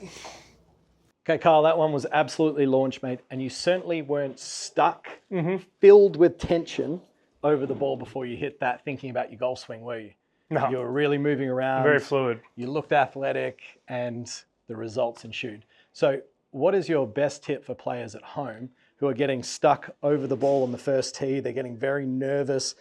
Okay, Carl, that one was absolutely launch, mate. And you certainly weren't stuck, filled with tension over the ball before you hit that, thinking about your golf swing, were you? No. You were really moving around. Very fluid. You looked athletic, and the results ensued. So what is your best tip for players at home who are getting stuck over the ball on the first tee? They're getting very nervous.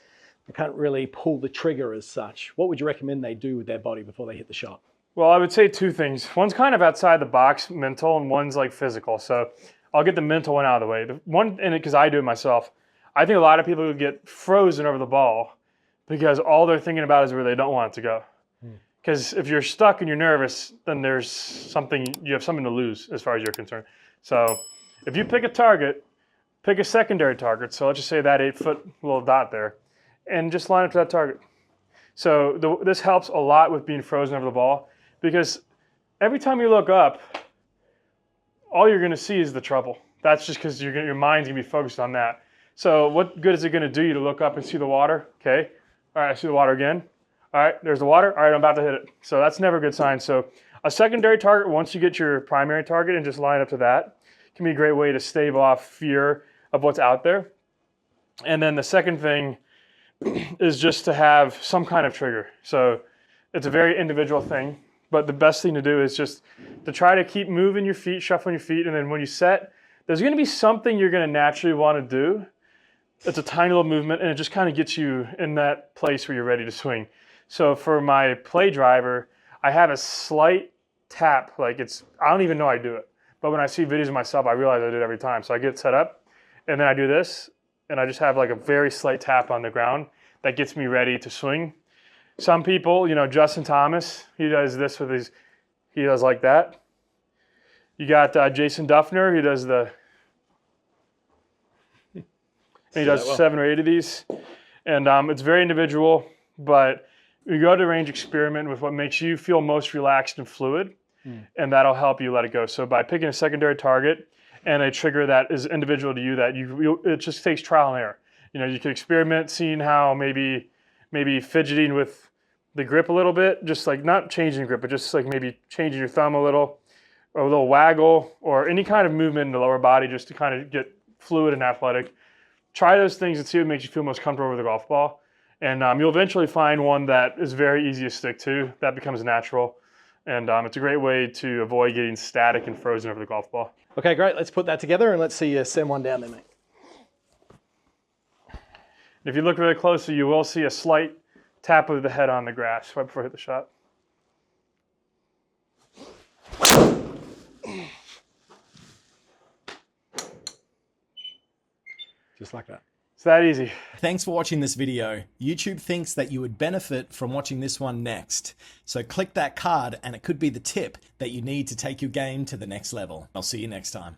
They can't really pull the trigger as such. What would you recommend they do with their body before they hit the shot? Well, I would say two things. One's kind of outside the box, mental, and one's like physical. So I'll get the mental one out of the way. The one, and because I do it myself, I think a lot of people would get frozen over the ball because all they're thinking about is where they don't want it to go. Because if you're stuck and you're nervous, then there's something, you have something to lose as far as you're concerned. So if you pick a target, pick a secondary target. So let's just say that 8-foot little dot there, and just line up to that target. So this helps a lot with being frozen over the ball, because every time you look up, all you're going to see is the trouble. That's just because your mind's going to be focused on that. So what good is it going to do you to look up and see the water? Okay. All right, I see the water again. All right, there's the water. All right, I'm about to hit it. So that's never a good sign. So a secondary target, once you get your primary target and just line up to that, can be a great way to stave off fear of what's out there. And then the second thing is just to have some kind of trigger. So it's a very individual thing. But the best thing to do is just to try to keep moving your feet, shuffling your feet, and then when you set, there's going to be something you're going to naturally want to do. It's a tiny little movement, and it just kind of gets you in that place where you're ready to swing. So for my play driver, I have a slight tap, I don't even know I do it. But when I see videos of myself, I realize I do it every time. So I get set up, and then I do this, and I just have like a very slight tap on the ground that gets me ready to swing. Some people, Justin Thomas, he does this with he does like that. You got Jason Duffner, he does he does 7 or 8 of these. And it's very individual, but you go to range, experiment with what makes you feel most relaxed and fluid, and that'll help you let it go. So by picking a secondary target and a trigger that is individual to you, it just takes trial and error. You can experiment, seeing how maybe fidgeting with the grip a little bit, just like not changing the grip, but just like maybe changing your thumb a little, or a little waggle, or any kind of movement in the lower body just to kind of get fluid and athletic. Try those things and see what makes you feel most comfortable with the golf ball. And you'll eventually find one that is very easy to stick to, that becomes natural. And it's a great way to avoid getting static and frozen over the golf ball. Okay, great. Let's put that together and let's see you send one down there, mate. If you look really closely, you will see a slight tap of the head on the grass right before I hit the shot. Just like that. It's that easy. Thanks for watching this video. YouTube thinks that you would benefit from watching this one next. So click that card and it could be the tip that you need to take your game to the next level. I'll see you next time.